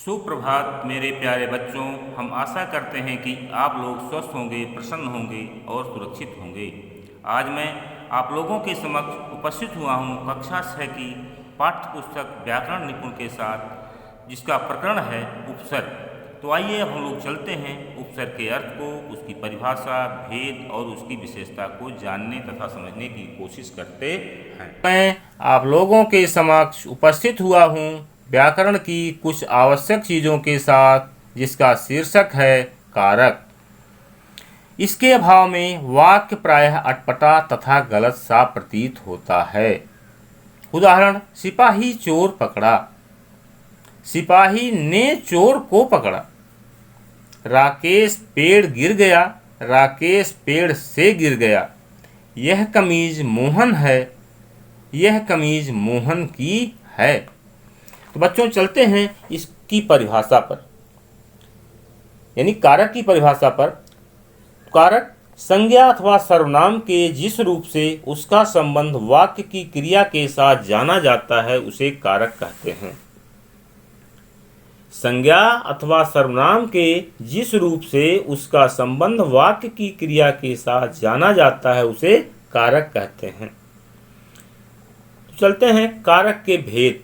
सुप्रभात मेरे प्यारे बच्चों। हम आशा करते हैं कि आप लोग स्वस्थ होंगे, प्रसन्न होंगे और सुरक्षित होंगे। आज मैं आप लोगों के समक्ष उपस्थित हुआ हूँ कक्षा 6 की पाठ्य पुस्तक व्याकरण निपुण के साथ, जिसका प्रकरण है उपसर्ग। तो आइए अब हम लोग चलते हैं उपसर्ग के अर्थ को, उसकी परिभाषा, भेद और उसकी विशेषता को जानने तथा समझने की कोशिश करते हैं। मैं आप लोगों के समक्ष उपस्थित हुआ हूँ व्याकरण की कुछ आवश्यक चीज़ों के साथ, जिसका शीर्षक है कारक। इसके अभाव में वाक्य प्रायः अटपटा तथा गलत सा प्रतीत होता है। उदाहरण: सिपाही चोर पकड़ा, सिपाही ने चोर को पकड़ा। राकेश पेड़ गिर गया, राकेश पेड़ से गिर गया। यह कमीज मोहन है, यह कमीज मोहन की है। तो बच्चों चलते हैं इसकी परिभाषा पर, यानी कारक की परिभाषा पर। कारक संज्ञा अथवा सर्वनाम के जिस रूप से उसका संबंध वाक्य की क्रिया के साथ जाना जाता है उसे कारक कहते हैं। संज्ञा अथवा सर्वनाम के जिस रूप से उसका संबंध वाक्य की क्रिया के साथ जाना जाता है उसे कारक कहते हैं। तो चलते हैं कारक के भेद।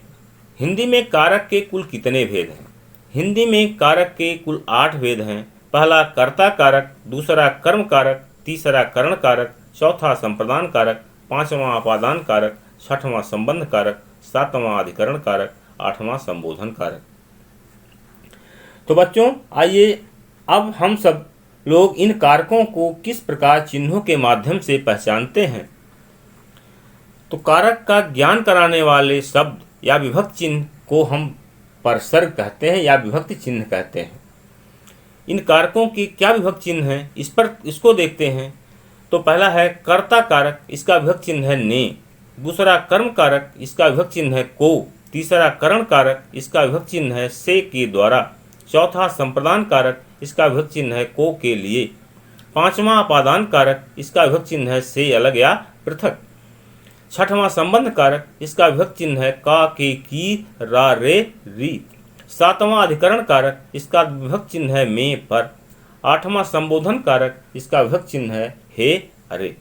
हिंदी में कारक के कुल कितने भेद हैं? हिंदी में कारक के कुल 8 भेद हैं। पहला कर्ता कारक, दूसरा कर्म कारक, तीसरा करण कारक, चौथा संप्रदान कारक, पांचवा अपादान कारक, छठवां संबंध कारक, सातवां अधिकरण कारक, आठवां संबोधन कारक। तो बच्चों आइए अब हम सब लोग इन कारकों को किस प्रकार चिन्हों के माध्यम से पहचानते हैं। तो कारक का ज्ञान कराने वाले शब्द या विभक्त चिन्ह को हम परसर्ग कहते हैं या विभक्ति चिन्ह कहते हैं। इन कारकों के क्या विभक्त चिन्ह हैं, इसको देखते हैं। तो पहला है कर्ता कारक, इसका विभक्त चिन्ह है ने। दूसरा कर्म कारक, इसका विभक्त चिन्ह है को। तीसरा करण कारक, इसका विभक्त चिन्ह है से के द्वारा। चौथा संप्रदान कारक, इसका विभक्त चिन्ह है को के लिए। पांचवा अपादान कारक, इसका विभक्त चिन्ह है से अलग या पृथक। छठवां संबंध कारक, इसका विभक्त चिन्ह है का के की रा रे री। सातवां अधिकरण कारक, इसका विभक्त चिन्ह है में पर। आठवां संबोधन कारक, इसका विभक्त चिन्ह है हे अरे।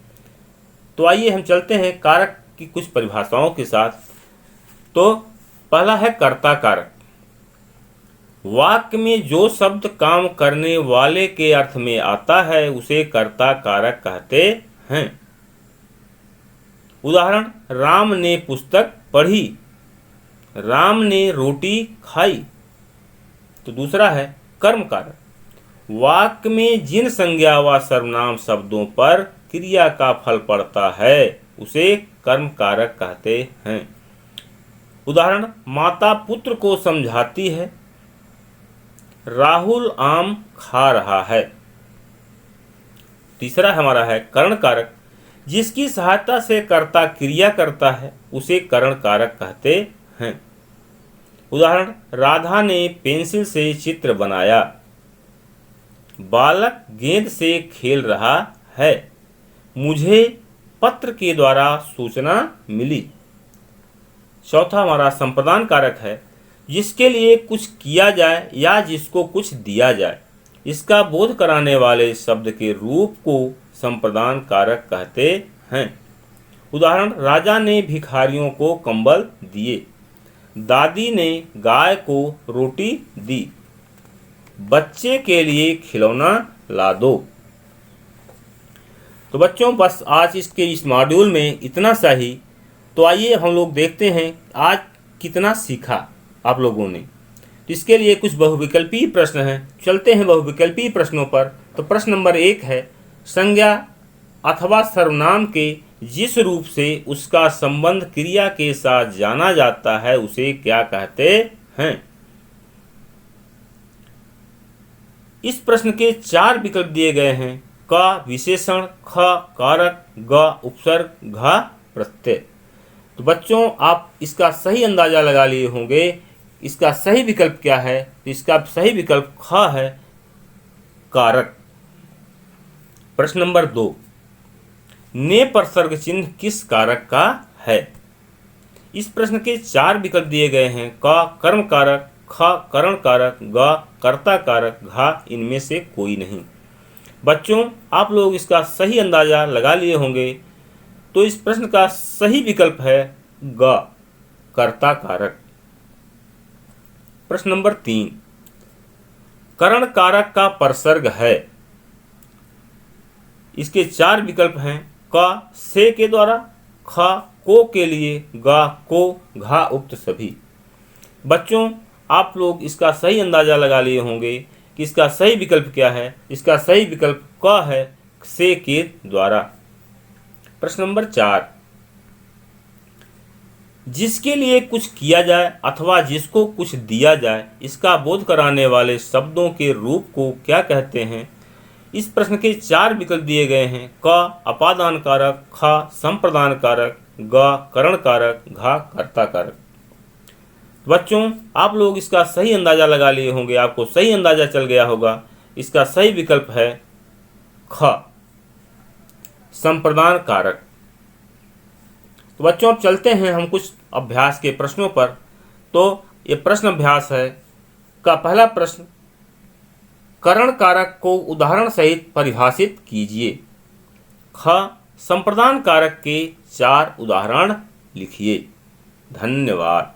तो आइए हम चलते हैं कारक की कुछ परिभाषाओं के साथ। तो पहला है कर्ता कारक। वाक्य में जो शब्द काम करने वाले के अर्थ में आता है उसे कर्ता कारक कहते हैं। उदाहरण: राम ने पुस्तक पढ़ी, राम ने रोटी खाई। तो दूसरा है कर्म कारक। वाक्य में जिन संज्ञा व सर्वनाम शब्दों पर क्रिया का फल पड़ता है उसे कर्म कारक कहते हैं। उदाहरण: माता पुत्र को समझाती है, राहुल आम खा रहा है। तीसरा हमारा है करण कारक। जिसकी सहायता से कर्ता क्रिया करता है उसे करण कारक कहते हैं। उदाहरण: राधा ने पेंसिल से चित्र बनाया, बालक गेंद से खेल रहा है, मुझे पत्र के द्वारा सूचना मिली। चौथा हमारा संप्रदान कारक है। जिसके लिए कुछ किया जाए या जिसको कुछ दिया जाए, इसका बोध कराने वाले शब्द के रूप को संप्रदान कारक कहते हैं। उदाहरण: राजा ने भिखारियों को कंबल दिए, दादी ने गाय को रोटी दी, बच्चे के लिए खिलौना ला दो। तो बच्चों बस आज इस मॉड्यूल में इतना सा ही। तो आइए हम लोग देखते हैं आज कितना सीखा आप लोगों ने। तो इसके लिए कुछ बहुविकल्पीय प्रश्न हैं। चलते हैं बहुविकल्पीय प्रश्नों पर। तो प्रश्न नंबर 1 है, संज्ञा अथवा सर्वनाम के जिस रूप से उसका संबंध क्रिया के साथ जाना जाता है उसे क्या कहते हैं? इस प्रश्न के 4 विकल्प दिए गए हैं। क विशेषण, ख कारक, ग उपसर्ग, घ प्रत्यय। तो बच्चों आप इसका सही अंदाजा लगा लिए होंगे। इसका सही विकल्प क्या है? तो इसका सही विकल्प ख है, कारक। प्रश्न नंबर 2, ने परसर्ग चिन्ह किस कारक का है? इस प्रश्न के 4 विकल्प दिए गए हैं। क कर्म कारक, ख करण कारक, ग कर्ता कारक, घा इनमें से कोई नहीं। बच्चों, आप लोग इसका सही अंदाजा लगा लिए होंगे। तो इस प्रश्न का सही विकल्प है ग कर्ता कारक। प्रश्न नंबर 3, करण कारक का परसर्ग है। इसके 4 विकल्प हैं। क से के द्वारा, ख को के लिए, ग को, घा उक्त सभी। बच्चों, आप लोग इसका सही अंदाजा लगा लिए होंगे कि इसका सही विकल्प क्या है। इसका सही विकल्प क है, से के द्वारा। प्रश्न नंबर 4, जिसके लिए कुछ किया जाए अथवा जिसको कुछ दिया जाए, इसका बोध कराने वाले शब्दों के रूप को क्या कहते हैं। इस प्रश्न के 4 विकल्प दिए गए हैं। क अपादान कारक, ख संप्रदान कारक, ग करण कारक, घा कर्ता कारक। बच्चों, आप लोग इसका सही अंदाजा लगा लिए होंगे। आपको सही अंदाजा चल गया होगा। इसका सही विकल्प है ख संप्रदान कारक। तो बच्चों, अब चलते हैं हम कुछ अभ्यास के प्रश्नों पर। तो ये प्रश्न अभ्यास है का पहला प्रश्न, करण कारक को उदाहरण सहित परिभाषित कीजिए। ख संप्रदान कारक के 4 उदाहरण लिखिए। धन्यवाद।